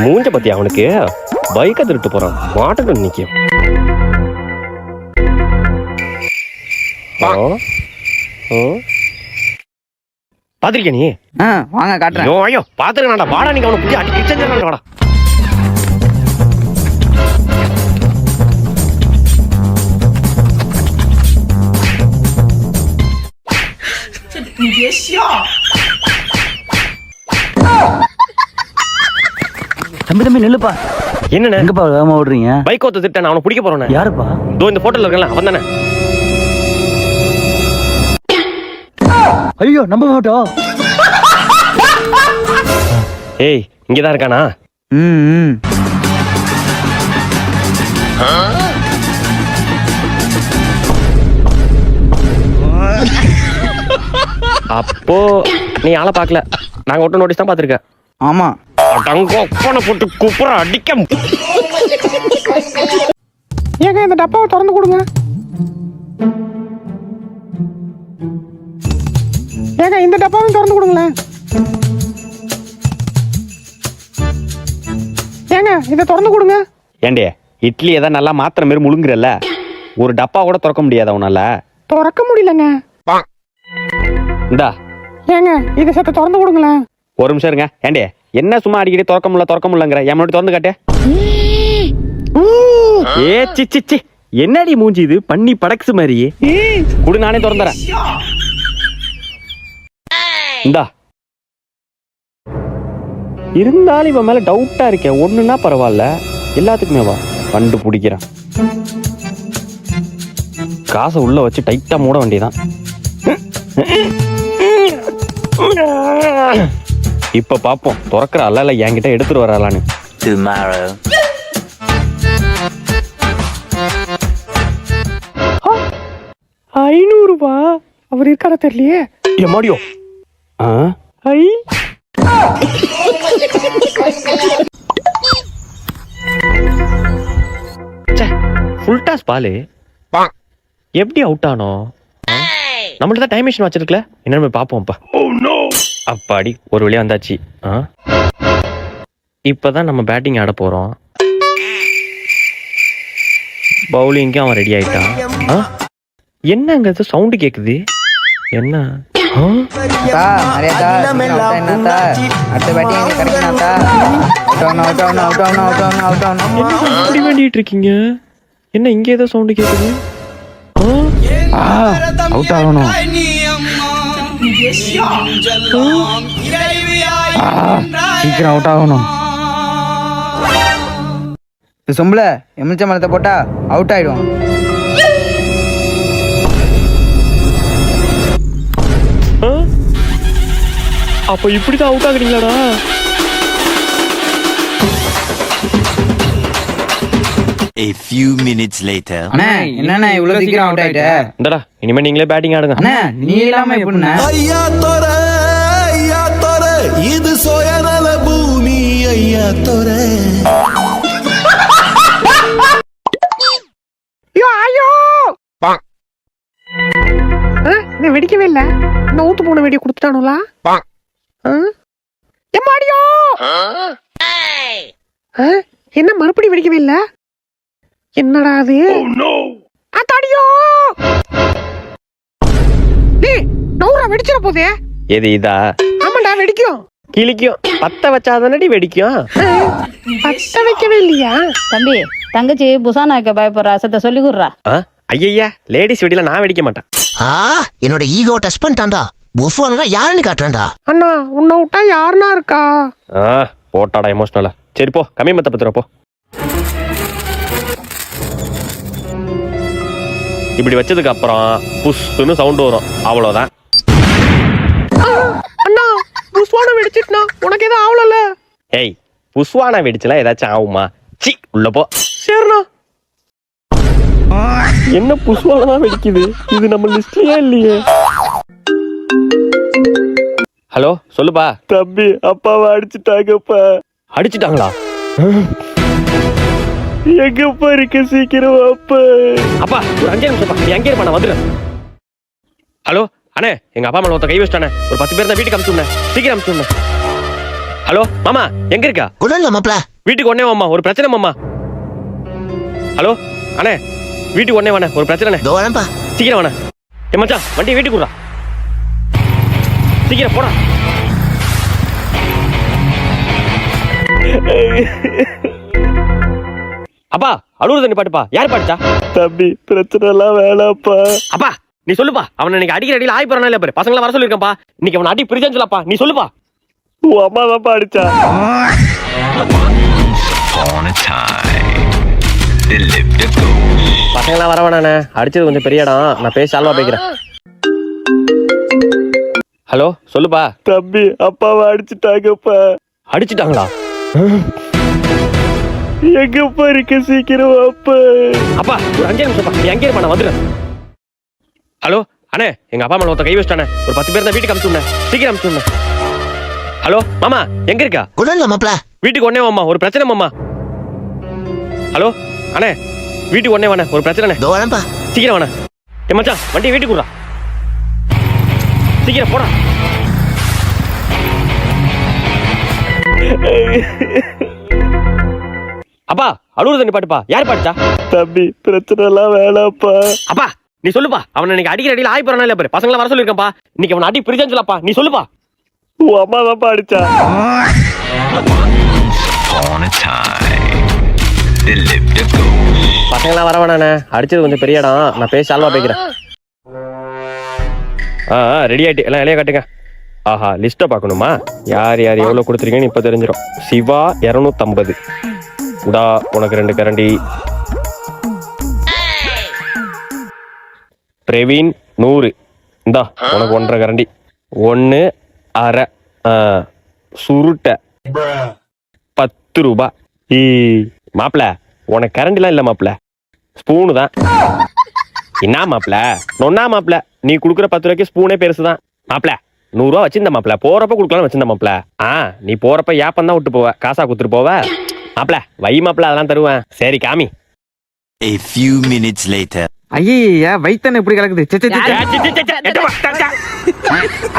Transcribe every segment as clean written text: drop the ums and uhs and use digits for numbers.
மூஞ்ச பத்தி அவனுக்கு பைக்கை திருட்டு போறான், மாட்டுக்கு நிக்கும். பாத்திருக்க நீ? வாங்க காட்டுறேன். ஐயோ பாத்துருக்கா, வாடா நீங்க அவனை புரிய அடி கிச்சன் வாடா. தம்பி தம்பி நில்லுப்பா. என்ன எங்கப்பா வேகமா ஓடுறீங்க? பைக் ஓட்ட திட்ட அவனை பிடிக்க போறேன். யாருப்பா? இதோ இந்த போட்டோல இருக்கல அவன் தானே. ஐயோ நம்ம போட்டோ. ஏய் இங்கதான் இருக்கானா? அப்போ நீ ஆளை பாக்கல, நாங்க ஒட்ட நோட்டீஸ் தான் பாத்துருக்க. ஆமா போட்டு குப்புற அடிக்க. ஏங்க இந்த டப்பாவை திறந்து கொடுங்க. ஏங்க இந்த டப்பாவையும் திறந்து கொடுங்களேன். ஏங்க இதை திறந்து கொடுங்க. ஏண்டே இட்லி ஏதாவது நல்லா மாத்திர மாதிரி முழுங்குறல்ல, ஒரு டப்பா கூட திறக்க முடியாது அவனால. திறக்க முடியலங்க. இந்தா ஏங்க இதை சத்த திறந்து கொடுங்களேன். ஒரு நிமிஷம் இருங்க. ஏண்டே என்ன சும்மா அடிக்கடி திறக்க முடியலங்கிற, என் முன்னாடி திறந்து காட்டே. ஏ சி என்னடி மூஞ்சி இது, பண்ணி படக்ஸ் மாதிரி குடு, நானே திறந்துறேன். இந்தா இருந்தாலும் இவன் மேல டவுட்டா இருக்கேன். ஒண்ணுன்னா பரவாயில்ல, எல்லாத்துக்குமே வா கண்டுபிடிக்கிறேன். காசை உள்ள வச்சு டைட்டா மூட வேண்டியதான். இப்ப பாப்போம் திறக்கிற அல்ல என்கிட்ட எடுத்துட்டு வராளான்னு. ₹500 அவர் இருக்காரா தெரியலையே. எம்மாடியோ ஐ ஃபுல் டாஸ் பாலு எப்படி அவுட் ஆனோ? நம்மள்ட்ட தான் டைம் மிஷின் வச்சிருக்கல, என்னன்னு போய் பாப்போம்ப்பா. அப்பாடி ஒரு வழியா வந்தாச்சு. இப்பதான் நம்ம பேட்டிங் ஆட போறோம். பவுலிங்க்கு அவன் ரெடி ஆயிட்டான். என்னங்க சவுண்டு கேக்குது? என்ன வேண்டிட்டு இருக்கீங்க? என்ன இங்க ஏதோ சவுண்டு கேக்குது? அவுட் ஆகணும். சீக்கிரம் அவுட் ஆகணும். சொம்பல எமிச்ச மரத்தை போட்டா அவுட் ஆயிடும். அப்ப இப்படிதான் அவுட் ஆகுறீங்களாடா? A few minutes later. அண்ணா என்னண்ணா இவ்வளவு சீக்கிரம் அவுட் ஆயிட்ட? இந்தடா இனிமே நீங்களே பேட்டிங் ஆடுங்க. அண்ணா நீ இல்லாம எப்படிண்ணா? ஐயா தோர இது சோயநல பூமி. ஐயா தோர இது வெடிக்கவே இல்ல. இந்த ஊத்து போன வெடியை கொடுத்துட்டானுங்களா? எம்மாடியோ என்ன மறுபடியும் வெடிக்கவே இல்ல? என்னடா அது? அத்தாடியோ டேய் நௌரா வெடிச்சிர போதே. எது இதா? ஆமாடா வெடிக்கும். கிளிக்கும். பத்த வச்சாதானடி வெடிக்கும். பத்த வைக்கவே இல்லையா? தம்பி தங்கச்சி புசானா வைக்க பயப்படுறா, சத்த சொல்லி கொடுறா. ஐயா லேடிஸ் வெடியில நான் வெடிக்க மாட்டேன். என்னோட ஈகோ டச் பண்ணிட்டான்டா. புஃபானா யாருன்னு காட்டுறான்டா. அண்ணா உன்னை விட்டா யாருன்னா இருக்கா? போட்டாடா எமோஷனலா. சரி போ, கம்மி மத்த பத்திர போ. இப்படி வச்சதுக்கு அப்புறம் புஷ்னு சவுண்ட் வரும், அவ்வளவுதான். அண்ணா புஷ்வானம் வெடிச்சிட்டுனா உனக்கு எதுவும் ஆவலல்ல? ஏய் புஷ்வானா வெடிச்சலாம் ஏதாச்சும் ஆகுமா? சி உள்ள போ. சரிண்ணா. என்ன புஷ்வானா வெடிக்குது? இது நம்ம லிஸ்ட்லயே இல்லையே. ஹலோ சொல்லுப்பா. தம்பி அப்பாவை அடிச்சுட்டாங்கப்பா. அடிச்சுட்டாங்களா? எங்கப்பா இருக்க, சீக்கிரம் அப்பா. அப்பா ஒரு 5 நிமிஷம் நீ அங்கே இருப்பா, நான் வந்துடுறேன். ஹலோ அண்ணே, எங்க அப்பா மேல ஒருத்த கை வச்சிட்டானே. ஒரு 10 பேர் தான் வீட்டுக்கு அனுப்பிச்சுடனே, சீக்கிரம் அனுப்பிச்சுடனே. ஹலோ மாமா எங்க இருக்கா? உடல்ல மாப்ள வீட்டுக்கு ஒன்னே வாம்மா, ஒரு பிரச்சனை மாமா. ஹலோ அண்ணே, வீட்டுக்கு ஒன்னே வாண்ணே, ஒரு பிரச்சனை. இதோ வரேன்ப்பா. சீக்கிரம் வாண்ணே. ஏ மச்சான், வண்டி வீட்டுக்கு விட்றா. சீக்கிரம் போடா. அப்பா அழுவுறது தண்ணி பாட்டுப்பா. யார் பாட்டுச்சா? தம்பி பிரச்சனை எல்லாம் வேணாப்பா. அப்பா நீ சொல்லுப்பா. அவனை இன்னைக்கு அடிக்கிற அடியில் ஆய் போறானா இல்ல பாரு. பசங்கள வர சொல்லிருக்கேன்ப்பா. இன்னைக்கு அவனை அடி பிரிச்சான்னு சொல்லப்பா. நீ சொல்லுப்பா. உன் அம்மா தான்ப்பா அடிச்சா. பசங்களாம் வர வேணாண்ணே, அடிச்சது கொஞ்சம் பெரிய இடம். நான் பேசி சால்வா பேக்கிறேன். ஹலோ சொல்லுப்பா. தம்பி அப்பாவை அடிச்சுட்டாங்கப்பா. அடிச்சுட்டாங்களா? எங்கப்பா இருக்க, சீக்கிரம் அப்பா. அப்பா ஒரு 5 நிமிஷம்ப்பா. நீ அங்கே இருப்பா, நான் வந்துடுறேன். ஹலோ அண்ணே, எங்க அப்பா மேல ஒருத்த கை வச்சிட்டானே. ஒரு 10 பேர் தான் வீட்டுக்கு அனுப்பிச்சுடனே. சீக்கிரம் அனுப்பிச்சுடனே. ஹலோ மாமா, எங்க இருக்கா? உடனே மாப்பிள. வீட்டுக்கு ஒன்னே வாம்மா, ஒரு பிரச்சனை மாமா. ஹலோ அண்ணே, வீட்டுக்கு ஒன்னே வாண்ணே, ஒரு பிரச்சனை. இதோ வரேன்ப்பா. சீக்கிரம் வாண்ணே. ஏ மச்சான், வண்டி வீட்டுக்கு விட்றா. சீக்கிரம் போடா. அப்பா அழுவுறது தண்ணி பாட்டுப்பா. யார் பாட்டுச்சா? தம்பி பிரச்சனை எல்லாம் வேணாப்பா. அப்பா நீ சொல்லுப்பா. அவனை இன்னைக்கு அடிக்கிற அடியில் ஆய் போறானா இல்ல பாரு. பசங்கள வர சொல்லிருக்கேன்ப்பா. இன்னைக்கு அவனை அடி பிரிச்சான்னு சொல்லப்பா. நீ சொல்லுப்பா. உன் அம்மா தான்ப்பா அடிச்சா. பசங்களாம் வர வேணாண்ணே, அடிச்சது கொஞ்சம் பெரிய இடம். நான் பேசி சால்வா பேக்கிறேன். ரெடி ஆயிட்டு எல்லாம் இலைய காட்டுங்க. ஆஹா லிஸ்ட்டை பார்க்கணுமா? யார் யார் எவ்வளோ கொடுத்துருக்கீங்கன்னு இப்போ தெரிஞ்சிடும். சிவா 250. உடா உனக்கு 2 கரண்டி. பிரவீன் 100. இந்தா உனக்கு 1.5 கரண்டி. 1 1/2. சுருட்டை 10 ரூபாய். மாப்பிள உனக்கு கரண்டிலாம் இல்லை மாப்பிள, ஸ்பூனு தான். என்ன மாப்பிள நொன்னா மாப்பிள, நீ கொடுக்குற 10 ரூபாய்க்கு ஸ்பூனே பெருசுதான் மாப்பிள. 100 ரூபா வச்சிருந்த மாப்பிள, போறப்ப கொடுக்கலாம் வச்சிருந்த மாப்பிள. நீ போறப்ப ஏப்பம் தான் விட்டு போவ, காசா குத்துட்டு போவ மாப்பிள. வை மாப்பிள, அதெல்லாம் தருவேன். சரி காமி. A few minutes later. ஐயா வயித்தனை இப்படி கலக்குது.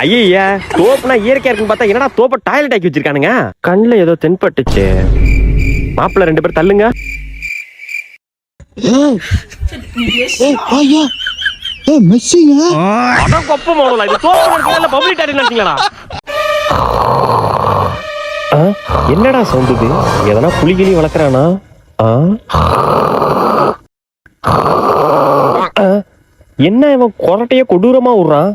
ஐயா தோப்புனா இயற்கையா இருக்குன்னு பார்த்தா என்னடா தோப்ப டாய்லெட் ஆக்கி வச்சிருக்கானுங்க. கண்ணுல ஏதோ தென்பட்டுச்சு. மாப்பிள 2 பேர் தள்ளுங்க. என்னடா சவுண்ட்? எதனா புலிகிளி வளர்க்கறானா? என்ன இவன் கொரட்டைய கொடூரமா விடுறான்?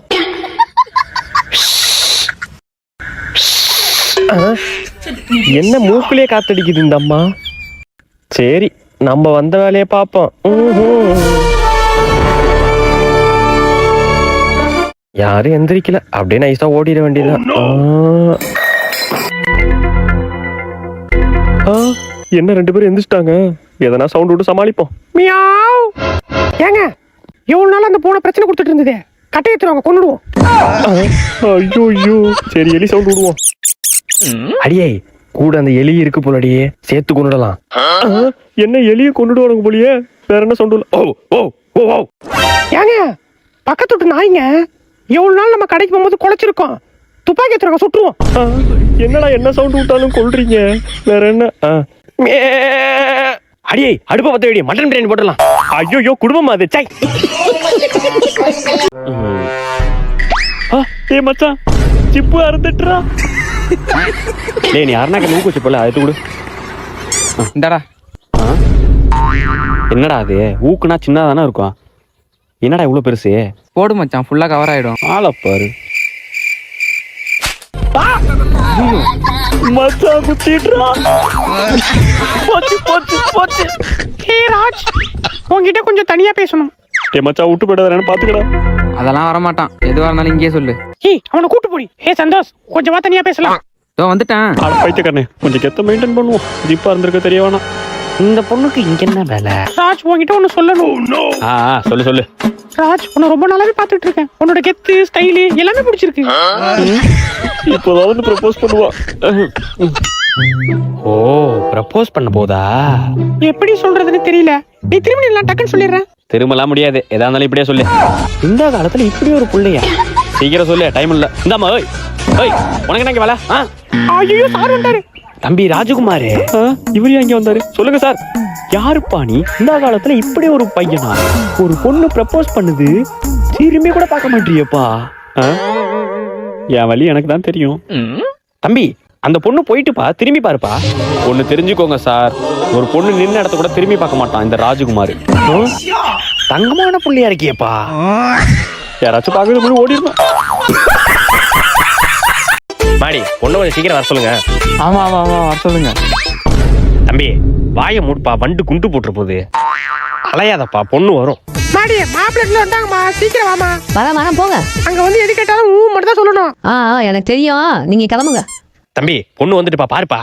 என்ன மூக்குலயே காத்தடிக்குது இந்த அம்மா. சரி நம்ம வந்த வேலையை பார்ப்போம். யாரும் எந்திரிக்கல, அப்படியே நைஸா ஓடிட வேண்டியதுதான். என்ன 2 பேரும் எந்திரிச்சிட்டாங்க. எதனா சவுண்ட் விட்டு சமாளிப்போம். மியாவ். ஏங்க இவ்வளவு நாள் அந்த பூனை பிரச்சனை கொடுத்துட்டு இருந்ததே, கட்டையத்துறவங்க கொண்டுடுவோம். ஐயோ ஐயோ. சரி எலி சவுண்ட் விடுவோம். அடியே கூட அந்த எலி இருக்கு போலடியே, சேர்த்து கொண்டுடலாம். என்ன எலியை கொண்டுடுவானுங்க போலியே. வேற என்ன சவுண்ட்? ஓ ஓ ஓ ஓ. ஏங்க பக்கத்து விட்டு நாய்ங்க எவ்வளவு நாள் நம்ம கடைக்கு போகும்போது குலைச்சிருக்கோம். துப்பாக்கி எடுத்துறவங்க சுட்டுருவோம். என்னடா என்ன சவுண்ட் விட்டாலும் கொல்றீங்க. வேற என்ன? அடியே அடுப்ப பத்த வேண்டிய மட்டன் பிரியாணி போட்டுடலாம். ஐயோ குடும்பம் அது. சை. ஏ மச்சான் சிப்பு அறுந்துட்டுறா. டேய் நீ அருணாக்கு மூக்கு வச்சு போல அது கொடு. இந்தாடா. என்னடா அது? ஊக்குனா சின்னதா தானே இருக்கும். என்னடா இவ்வளவு பெருசு? போடு மச்சான், ஃபுல்லா கவர் ஆயிடும். ஆளப்பாரு. மச்சான் குத்திட்டுறா. போச்சு போச்சு போச்சு. ஹே ராஜ், உன்கிட்ட கொஞ்சம் தனியா பேசணும். டே மச்சான் விட்டு போயிடாதேன்னு பாத்துக்கடா. அதெல்லாம் வரமாட்டான், எதுவா இருந்தாலும் இங்கேயே சொல்லு. ஏய் அவனை கூட்டு போடி. ஹே சந்தோஷ், கொஞ்சம் வா தனியா பேசலாம். இதோ வந்துட்டேன். அட பைத்தியக்காரனே, கொஞ்சம் கெத்த மெயின்டைன் பண்ணுவோம். ஜிப்பா இருந்திருக்க தெரிய வேணாம். இந்த பொண்ணுக்கு இங்க என்ன வேலை? ராஜ் உன்கிட்ட ஒண்ணு சொல்லணும். சொல்லு சொல்லு. ராஜ் உன்னை ரொம்ப நாளாவே பாத்துட்டு இருக்கேன். உன்னோட கெத்து ஸ்டைலு எல்லாமே பிடிச்சிருக்கு. இப்போதான் வந்து ப்ரப்போஸ் பண்ணுவா. ஓ ப்ரப்போஸ் பண்ண போதா? எப்படி சொல்றதுன்னு தெரியல. நீ திரும்பி எல்லாம் டக்குன்னு சொல்லிடுறேன். திரும்பலாம் முடியாது, எதா இருந்தாலும் இப்படியே சொல்லு. இந்த காலத்துல இப்படி ஒரு புள்ளையா? சீக்கிரம் சொல்லு, டைம் இல்ல. இந்தாமா. ஓய் ஓய், உனக்கு என்ன வேலை? ஐயோ சார் வந்துட்டாரு. தம்பி ராஜகுமார் இவரு எங்க வந்தாரு சொல்லுங்க சார். யாருப்பா நீ? இந்த காலத்துல இப்படி ஒரு பையனா? ஒரு பொண்ணு ப்ரப்போஸ் பண்ணுது, திரும்பி கூட பார்க்க மாட்டியப்பா. என் வழி எனக்கு தான் தெரியும். தம்பி அந்த பொண்ணு போயிட்டுப்பா, திரும்பி பாருப்பா. ஒண்ணு தெரிஞ்சுக்கோங்க சார், ஒரு பொண்ணு நின்ன இடத்த கூட திரும்பி பார்க்க மாட்டான் இந்த ராஜகுமார். தங்கமான புள்ளியா இருக்கியப்பா. யாராச்சும் பார்க்கறது ஓடிடணும். மாடி பொண்ணு கொஞ்சம் சீக்கிரம் வர சொல்லுங்க. ஆமா ஆமா ஆமா வர சொல்லுங்க. தம்பி வாயை மூடுப்பா, வண்டு குண்டு போட்டுற போகுது. அலையாதப்பா, பொண்ணு வரும். மாடி மாப்பிள்ளை வந்தாங்கம்மா, சீக்கிரம் வாமா. வரேன் போங்க. அங்க வந்து எது கேட்டாலும் ஊ மட்டும் தான் சொல்லணும். எனக்கு தெரியும், நீங்க கிளம்புங்க. தம்பி பொண்ணு வந்துட்டுப்பா, பாருப்பா.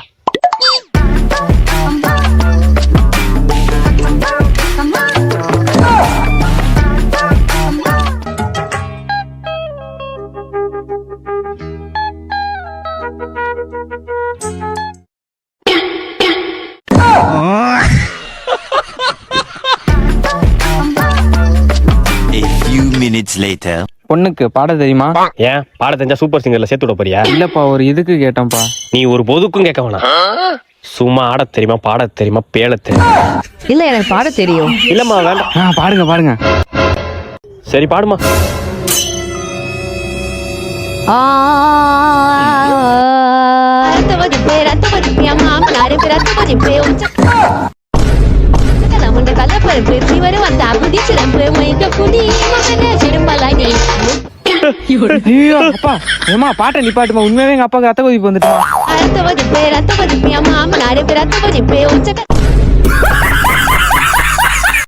A few minutes later. பொண்ணுக்கு பாட தெரியுமா? ஏன் பாட தெரிஞ்சா சூப்பர் சிங்கர்ல சேர்த்து விட போறியா? இல்லப்பா, ஒரு இதுக்கு கேட்டேன்ப்பா. நீ ஒரு பொதுக்கும் கேட்க வேணாம். சும்மா ஆட தெரியுமா, பாட தெரியுமா, பேள தெரியுமா? இல்ல எனக்கு பாட தெரியும். இல்லம்மா வேண்டாம். பாடுங்க பாடுங்க. சரி பாடுமா. ஐயோ அப்பா, ஏமா பாட்டை நிப்பாட்டுமா. உண்மையாவே எங்க அப்பாவுக்கு ரத்த கொதிப்பு வந்துட்டுமா?